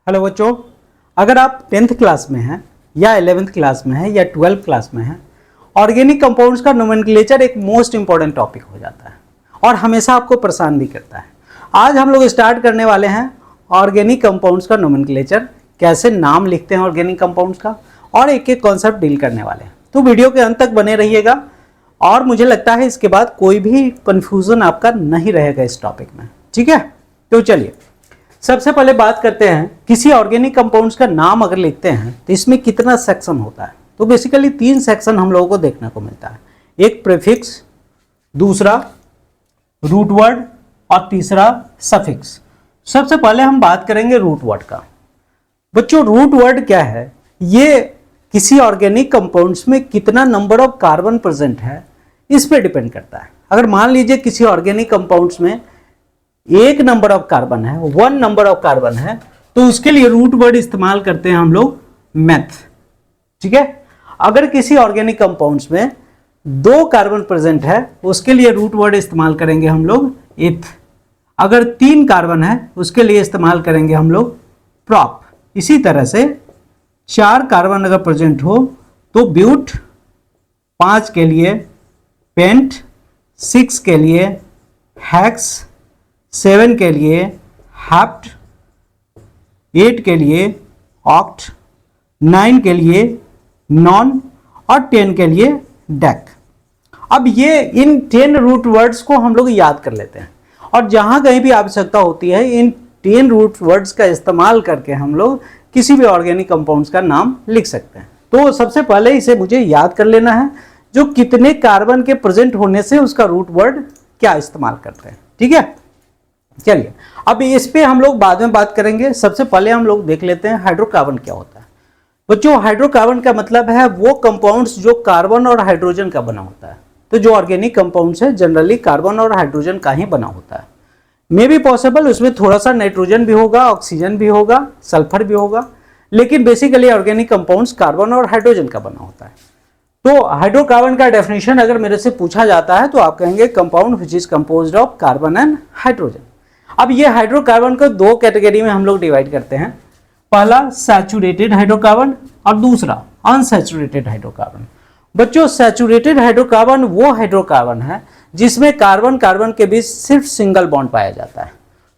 Hello बच्चों, अगर आप 10th क्लास में हैं या 11th क्लास में हैं या 12th क्लास में हैं, ऑर्गेनिक कंपाउंड्स का नोमेनक्लेचर एक मोस्ट इंपॉर्टेंट टॉपिक हो जाता है और हमेशा आपको परेशान भी करता है। आज हम लोग स्टार्ट करने वाले हैं ऑर्गेनिक कंपाउंड्स का नोमेनक्लेचर, कैसे नाम लिखते हैं ऑर्गेनिक कंपाउंड्स का, और एक एक कॉन्सेप्ट डील करने वाले हैं। तो वीडियो के अंत तक बने रहिएगा और मुझे लगता है इसके बाद कोई भी कन्फ्यूजन आपका नहीं रहेगा इस टॉपिक में। ठीक है, तो चलिए सबसे पहले बात करते हैं किसी ऑर्गेनिक कंपाउंड्स का नाम अगर लिखते हैं तो इसमें कितना सेक्शन होता है। तो बेसिकली 3 सेक्शन हम लोगों को देखने को मिलता है, एक प्रीफिक्स, दूसरा रूट वर्ड और तीसरा सफिक्स। सबसे पहले हम बात करेंगे रूट वर्ड का। बच्चों, रूट वर्ड क्या है? ये किसी ऑर्गेनिक कंपाउंड्स में कितना नंबर ऑफ कार्बन प्रेजेंट है इस पे डिपेंड करता है। अगर मान लीजिए किसी ऑर्गेनिक कंपाउंड्स में एक नंबर ऑफ कार्बन है, 1 नंबर ऑफ कार्बन है, तो उसके लिए रूट वर्ड इस्तेमाल करते हैं हम लोग मेथ। ठीक है, अगर किसी ऑर्गेनिक कंपाउंड्स में 2 कार्बन प्रेजेंट है उसके लिए रूट वर्ड इस्तेमाल करेंगे हम लोग इथ। अगर 3 कार्बन है उसके लिए इस्तेमाल करेंगे हम लोग प्रॉप। इसी तरह से 4 कार्बन अगर प्रेजेंट हो तो ब्यूट, 5 के लिए पेंट, 6 के लिए हेक्स, 7 के लिए हेप्ट, 8 के लिए ऑक्ट, 9 के लिए नॉन और 10 के लिए डेक। अब ये इन 10 रूट वर्ड्स को हम लोग याद कर लेते हैं और जहां कहीं भी आवश्यकता होती है इन 10 रूट वर्ड्स का इस्तेमाल करके हम लोग किसी भी ऑर्गेनिक कंपाउंड्स का नाम लिख सकते हैं। तो सबसे पहले इसे मुझे याद कर लेना है, जो कितने कार्बन के प्रेजेंट होने से उसका रूट वर्ड क्या इस्तेमाल करते हैं। ठीक है, चलिए अब इस पे हम लोग बाद में बात करेंगे। सबसे पहले हम लोग देख लेते हैं हाइड्रोकार्बन क्या होता है। बच्चों, हाइड्रोकार्बन का मतलब है वो कंपाउंड्स जो कार्बन और हाइड्रोजन का बना होता है। तो जो ऑर्गेनिक कंपाउंड्स है जनरली कार्बन और हाइड्रोजन का ही बना होता है। मे बी पॉसिबल उसमें थोड़ा सा नाइट्रोजन भी होगा, ऑक्सीजन भी होगा, सल्फर भी होगा, लेकिन बेसिकली ऑर्गेनिक कंपाउंड्स कार्बन और हाइड्रोजन का बना होता है। तो हाइड्रोकार्बन का डेफिनेशन अगर मेरे से पूछा जाता है तो आप कहेंगे compound which is composed of carbon and hydrogen. अब ये हाइड्रोकार्बन को 2 कैटेगरी में हम लोग डिवाइड करते हैं, पहला सैचुरेटेड हाइड्रोकार्बन और दूसरा अनसैचुरेटेड हाइड्रोकार्बन। बच्चों, सैचुरेटेड हाइड्रोकार्बन वो हाइड्रोकार्बन है जिसमें कार्बन कार्बन के बीच सिर्फ सिंगल बॉन्ड पाया जाता है।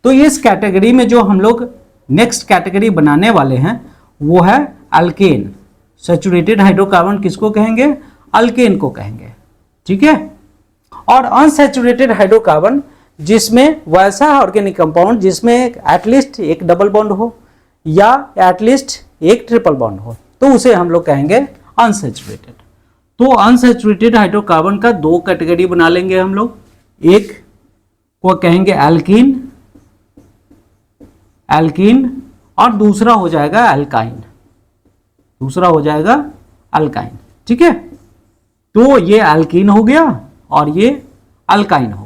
तो इस कैटेगरी में जो हम लोग नेक्स्ट कैटेगरी बनाने वाले हैं वो है अल्केन। सैचुरेटेड हाइड्रोकार्बन किसको कहेंगे? अल्केन को कहेंगे। ठीक है, और अनसैचुरेटेड हाइड्रोकार्बन जिसमें वैसा ऑर्गेनिक कंपाउंड जिसमें एटलीस्ट एक डबल बॉन्ड हो या एटलीस्ट एक ट्रिपल बॉन्ड हो तो उसे हम लोग कहेंगे अनसैचुरेटेड। तो अनसैचुरेटेड हाइड्रोकार्बन का 2 कैटेगरी बना लेंगे हम लोग, एक को कहेंगे एल्कीन, एल्कीन, और दूसरा हो जाएगा एल्काइन, दूसरा हो जाएगा अल्काइन। ठीक है, तो ये एल्कीन हो गया और ये अल्काइन हो गया।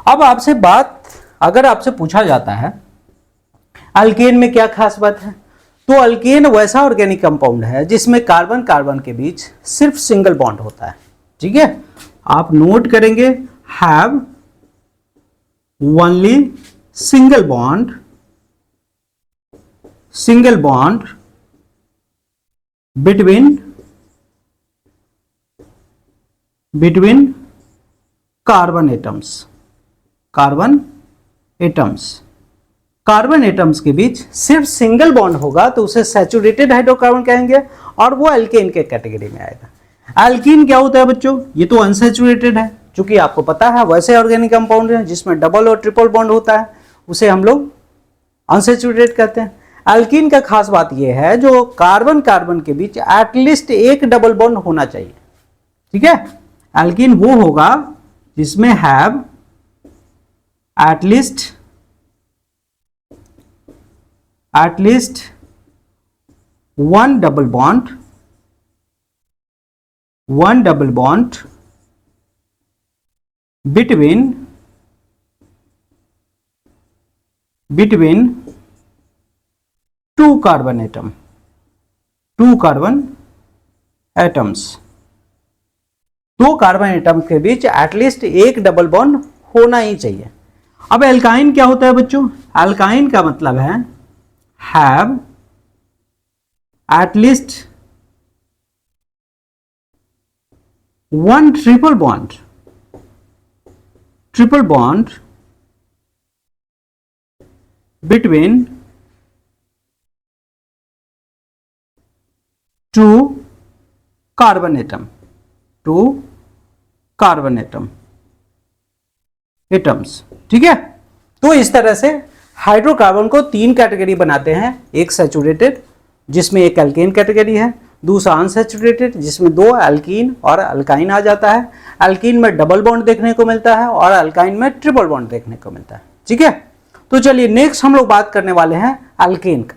अब आपसे बात, अगर आपसे पूछा जाता है अल्केन में क्या खास बात है, तो अल्केन वैसा ऑर्गेनिक कंपाउंड है जिसमें कार्बन कार्बन के बीच सिर्फ सिंगल बॉन्ड होता है। ठीक है, आप नोट करेंगे have only single bond between carbon atoms. Carbon atoms के बीच सिर्फ सिंगल बॉन्ड होगा तो उसे सैचुरेटेड हाइड्रोकार्बन कहेंगे और वो एल्केन के कैटेगरी में आएगा। एल्कीन क्या होता है बच्चों? ये तो अनसैचुरेटेड है, क्योंकि आपको पता है वैसे ऑर्गेनिक कंपाउंड है जिसमें डबल और ट्रिपल बॉन्ड होता है उसे हम लोग अनसैचुरेटेड कहते हैं। एल्कीन का खास बात यह है जो कार्बन कार्बन के बीच एटलीस्ट एक डबल बॉन्ड होना चाहिए। ठीक है, एल्कीन वो होगा जिसमें have at least 1 double bond between 2 carbon atoms. 2 carbon atom के बीच एटलीस्ट एक डबल बॉन्ड होना ही चाहिए। अब एल्काइन क्या होता है बच्चों? एल्काइन का मतलब है have at least one triple bond between two carbon atoms। ठीक है, तो इस तरह से हाइड्रोकार्बन को तीन कैटेगरी बनाते हैं, एक सैचुरेटेड जिसमें एक एल्केन कैटेगरी है, दूसरा अनसैचुरेटेड जिसमें दो एल्कीन और अल्काइन आ जाता है, एल्कीन में डबल बॉन्ड देखने को मिलता है और अल्काइन में ट्रिपल बॉन्ड देखने को मिलता है। ठीक है, तो चलिए नेक्स्ट हम लोग बात करने वाले हैं अल्केन का।